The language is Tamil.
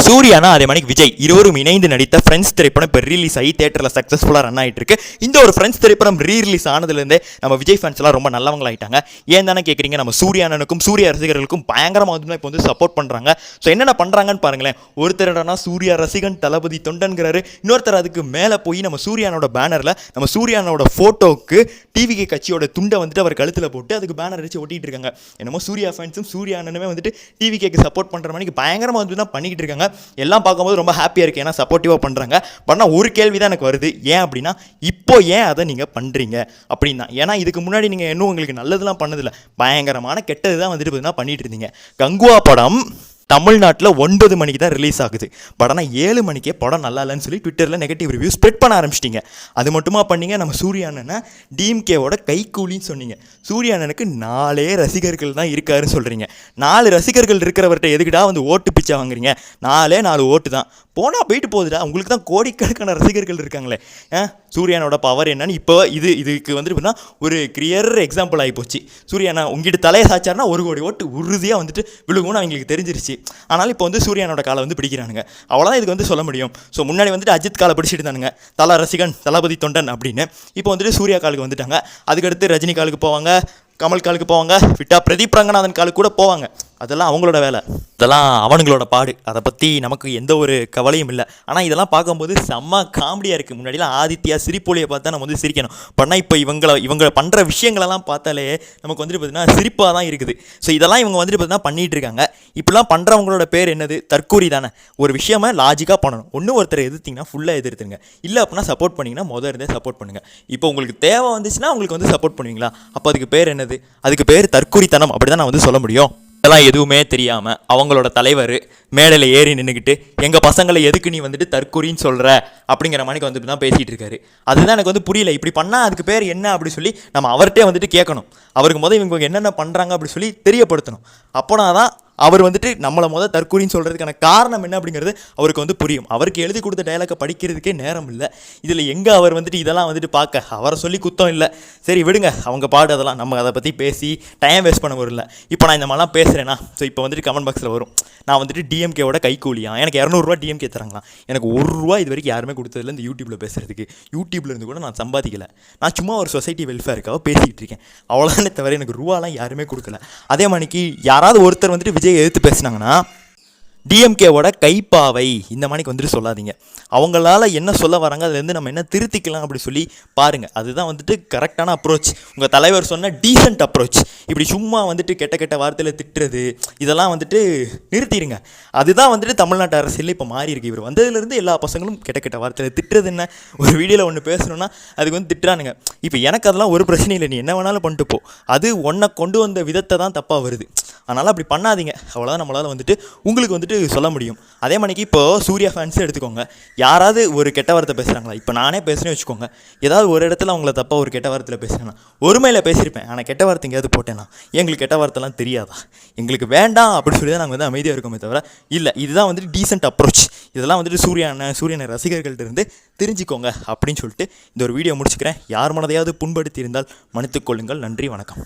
சூர்யானா அதே மாதிரி விஜய் இருவரும் இணைந்து நடித்த ஃப்ரெண்ட்ஸ் திரைப்படம் இப்போ ரிலீஸ் ஆகி தேட்டரில் சக்ஸஸ்ஃபுல்லாக ரன் ஆகிட்டு இருக்கு. இந்த ஒரு ஃப்ரெண்ட்ஸ் திரைப்படம் ரீரிலீஸ் ஆனதுலேருந்தே நம்ம விஜய் ஃபேன்ஸ் எல்லாம் ரொம்ப நல்லவங்களாயிட்டாங்க. ஏன் தானே கேட்குறீங்க, நம்ம சூர்யானனுக்கும் சூர்யா ரசிகர்களுக்கும் பயங்கரமாக வந்து இப்போ வந்து சப்போர்ட் பண்ணுறாங்க. ஸோ என்னென்ன பண்ணுறாங்கன்னு பாருங்களேன். ஒருத்தரடனா சூர்யா ரசிகன் தளபதி தொண்டன்கிறாரு, இன்னொருத்தர் அதுக்கு மேலே போய் நம்ம சூர்யானோட பேனரில் நம்ம சூர்யானோட ஃபோட்டோவுக்கு டிவிகே கட்சியோட துண்டை வந்துட்டு அவர் கழுத்தில் போட்டு அதுக்கு பேனர் வச்சு ஒட்டிகிட்டு இருக்காங்க. என்னமோ சூர்யா ஃபேன்ஸும் சூர்யானனுமே வந்துட்டு டிவிகேக்கு சப்போர்ட் பண்ணுற மாதிரி பயங்கரமாக வந்து தான் பண்ணிக்கிட்டு இருக்காங்க. எல்லாம் பார்க்கும்போது ரொம்ப ஹாப்பியாக இருக்குது, ஏன்னா சப்போர்ட்டிவாக பண்ணுறாங்க. பட் ஆனால் ஒரு கேள்வி தான் எனக்கு வருது, ஏன் அப்படின்னா இப்போ ஏன் அதை நீங்கள் பண்ணுறீங்க அப்படின்னா. ஏன்னா இதுக்கு முன்னாடி நீங்கள் இன்னும் உங்களுக்கு நல்லதுலாம் பண்ணதில்லை, பயங்கரமான கெட்டது தான் வந்துட்டு பார்த்தீங்கன்னா பண்ணிகிட்டு இருந்தீங்க. கங்குவா படம் தமிழ்நாட்டில் 9 மணிக்கு தான் ரிலீஸ் ஆகுது. பட் ஆனால் 7 மணிக்கே படம் நல்லா இல்லைன்னு சொல்லி ட்விட்டரில் நெகட்டிவ் ரிவ்யூ ஸ்ப்ரெட் பண்ண ஆரம்பிச்சிட்டிங்க. அது மட்டுமா பண்ணீங்க, நம்ம சூர்யானனை டிஎம்கேவோட கைக்கூலின்னு சொன்னீங்க. சூர்யானனுக்கு 4 ரசிகர்கள் தான் இருக்காருன்னு சொல்கிறீங்க. 4 ரசிகர்கள் இருக்கிறவர்கிட்ட எதுக்கிட்டா வந்து ஓட்டு பிச்சை வாங்குறீங்க? 4 ஓட்டு தான் போனால் போயிட்டு போகுதுடா. உங்களுக்கு தான் கோடிக்கணக்கான ரசிகர்கள் இருக்காங்களே. சூர்யானோட பவர் என்னன்னு இப்போ இதுக்கு வந்துட்டு ஒரு கிளியர் எக்ஸாம்பிள் ஆகி போச்சு. சூர்யானா உங்ககிட்ட தலையை சாச்சார்னா 1 கோடி ஓட்டு உறுதியாக வந்துட்டு விழுகும்னு அவங்களுக்கு தெரிஞ்சிருச்சு. ஆனால் இப்போ வந்து சூர்யானோட காலை வந்து பிடிக்கிறானுங்க, அவ்வளோதான் இதுக்கு வந்து சொல்ல முடியும். ஸோ முன்னாடி வந்துட்டு அஜித் காலை பிடிச்சிட்டு இருந்தானுங்க, தல ரசிகன் தளபதி தொண்டன் அப்படின்னு. இப்போ வந்துட்டு சூர்யா காலுக்கு வந்துட்டாங்க. அதுக்கடுத்து ரஜினி காலுக்கு போவாங்க, கமல் காலுக்கு போவாங்க, விட்டா பிரதீப் ரங்கநாதன் காலுக்கு கூட போவாங்க. அதெல்லாம் அவங்களோட வேலை, இதெல்லாம் அவனுங்களோட பாடு. அதை பற்றி நமக்கு எந்த ஒரு கவலையும் இல்லை. ஆனால் இதெல்லாம் பார்க்கும்போது செம்ம காமெடியாக இருக்குது. முன்னாடிலாம் ஆதித்யா சிரிப்பொலியை பார்த்தா நம்ம வந்து சிரிக்கணும். பண்ணால் இப்போ இவங்க பண்ணுற விஷயங்களெல்லாம் பார்த்தாலே நமக்கு வந்துட்டு பார்த்தீங்கன்னா சிரிப்பாக தான் இருக்குது. ஸோ இதெல்லாம் இவங்க வந்துட்டு பார்த்தீங்கன்னா பண்ணிகிட்டு இருக்காங்க. இப்படிலாம் பண்ணுறவங்களோட பேர் என்னது? தற்கூரி தானே. ஒரு விஷயமா லாஜிக்காக பண்ணணும். ஒன்று ஒருத்தரை எதிர்த்திங்கன்னா ஃபுல்லாக எதிர்த்துங்க, இல்லை அப்படின்னா சப்போர்ட் பண்ணிங்கன்னா இருந்தே சப்போர்ட் பண்ணுங்கள். இப்போ உங்களுக்கு தேவை வந்துச்சுன்னா உங்களுக்கு வந்து சப்போர்ட் பண்ணுவீங்களா? அப்போ அதுக்கு பேர் என்னது? அதுக்கு பேர் தற்கூரித்தனம். அப்படி தான் நான் வந்து சொல்ல முடியும். இதெல்லாம் எதுவுமே தெரியாமல் அவங்களோட தலைவர் மேடையில் ஏறி நின்றுக்கிட்டு எங்கள் பசங்களை எதுக்கு நீ வந்துட்டு தற்கூரின்னு சொல்கிற அப்படிங்கிற மாதிரி வந்துட்டு தான் பேசிகிட்டு இருக்காரு. அதுதான் எனக்கு வந்து புரியல. இப்படி பண்ணால் அதுக்கு பேர் என்ன அப்படி சொல்லி நம்ம அவர்கிட்டே வந்துட்டு கேட்கணும். அவருக்கு முதல் இவங்க என்னென்ன பண்ணுறாங்க அப்படி சொல்லி தெரியப்படுத்தணும். அப்போனா தான் அவர் வந்துட்டு நம்மளை தற்கூரின்னு சொல்கிறதுக்கான காரணம் என்ன அப்படிங்கிறது அவருக்கு வந்து புரியும். அவருக்கு எழுதி கொடுத்த டயலாக்கை படிக்கிறதுக்கே நேரம் இல்லை. இதில் எங்கே அவர் வந்துட்டு இதெல்லாம் வந்துட்டு பார்க்க அவரை சொல்லி குத்தம் இல்லை. சரி விடுங்க, அவங்க பாடு, அதெல்லாம் நம்ம அதை பற்றி பேசி டைம் வேஸ்ட் பண்ண வரல. இப்போ நான் இந்த மாதிரிலாம் பேசுகிறேன்னா ஸோ இப்போ வந்துட்டு கமெண்ட் பாக்ஸில் வரும், நான் வந்துட்டு டிஎம்கேவோட கைக்கூலியா, எனக்கு 200 டிஎம்கே தராங்களாம், எனக்கு 1 ரூபா இது வரைக்கும் யாருமே கொடுத்ததில்ல இந்த யூடியூப்பில் பேசுகிறதுக்கு. யூடியூப்லேருந்து கூட நான் சம்பாதிக்கலை, நான் சும்மா ஒரு சொசைட்டி வெல்ஃபேருக்காக பேசிக்கிட்டு இருக்கேன், அவ்வளோதானே தவிர எனக்கு ரூபாலாம் யாருமே கொடுக்கல. அதே மாதிரிக்கு யாராவது ஒருத்தர் வந்துட்டு விஜய் எதிர்த்து பேசினாங்கன்னா டிஎம்கேவோட கைப்பாவை இந்த மாதிரிக்கு வந்துட்டு சொல்லாதீங்க. அவங்களால என்ன சொல்ல வராங்க, அதுலேருந்து நம்ம என்ன திருத்திக்கலாம் அப்படி சொல்லி பாருங்கள். அதுதான் வந்துட்டு கரெக்டான அப்ரோச். உங்கள் தலைவர் சொன்ன டீசென்ட் அப்ரோச். இப்படி சும்மா வந்துட்டு கெட்ட வார்த்தையில் திட்டுறது இதெல்லாம் வந்துட்டு நிறுத்திடுங்க. அதுதான் வந்துட்டு தமிழ்நாட்டு அரசியலில் இப்போ மாறி இருக்கு. இவர் வந்ததுலேருந்து எல்லா பசங்களும் கெட்ட வார்த்தையில் திட்டுறது என்ன, ஒரு வீடியோவில் ஒன்று பேசணுன்னா அதுக்கு வந்து திட்டுறானுங்க. இப்போ எனக்கு அதெல்லாம் ஒரு பிரச்சனை இல்லை, நீ என்ன வேணாலும் பண்ணிட்டு போ. அது ஒன்றை கொண்டு வந்த விதத்தை தான் தப்பாக வருது. அதனால் அப்படி பண்ணாதீங்க. அவ்வளோதான் நம்மளால் வந்துட்டு உங்களுக்கு வந்துட்டு சொல்ல முடியும். அதே மாதிரிக்கு இப்போது சூர்யா ஃபேன்ஸே எடுத்துக்கோங்க. யாராவது ஒரு கெட்ட வார்த்தை பேசுகிறாங்களா, இப்போ நானே பேசுகிறேன்னு வச்சுக்கோங்க, ஏதாவது ஒரு இடத்துல அவங்கள தப்பாக ஒரு கெட்ட வார்த்தையில் பேசுகிறேன்னா ஒருமையில் பேசியிருப்பேன். ஆனால் கெட்ட வார்த்தை எங்கேயாவது போட்டேன்னா எங்களுக்கு கெட்ட வார்த்தைலாம் தெரியாதா, எங்களுக்கு வேண்டாம் அப்படின்னு சொல்லி தான் நாங்கள் வந்து அமைதியாக இருக்கோமே தவிர இல்லை. இதுதான் வந்துட்டு டீசென்ட் அப்ரோச். இதெல்லாம் வந்துட்டு சூர்யானை ரசிகர்கள்ட்ட இருந்து தெரிஞ்சுக்கோங்க அப்படின்னு சொல்லிட்டு இந்த ஒரு வீடியோ முடிச்சுக்கிறேன். யார் மனதையாவது புண்படுத்தி இருந்தால் மன்னித்துக் கொள்ளுங்கள். நன்றி, வணக்கம்.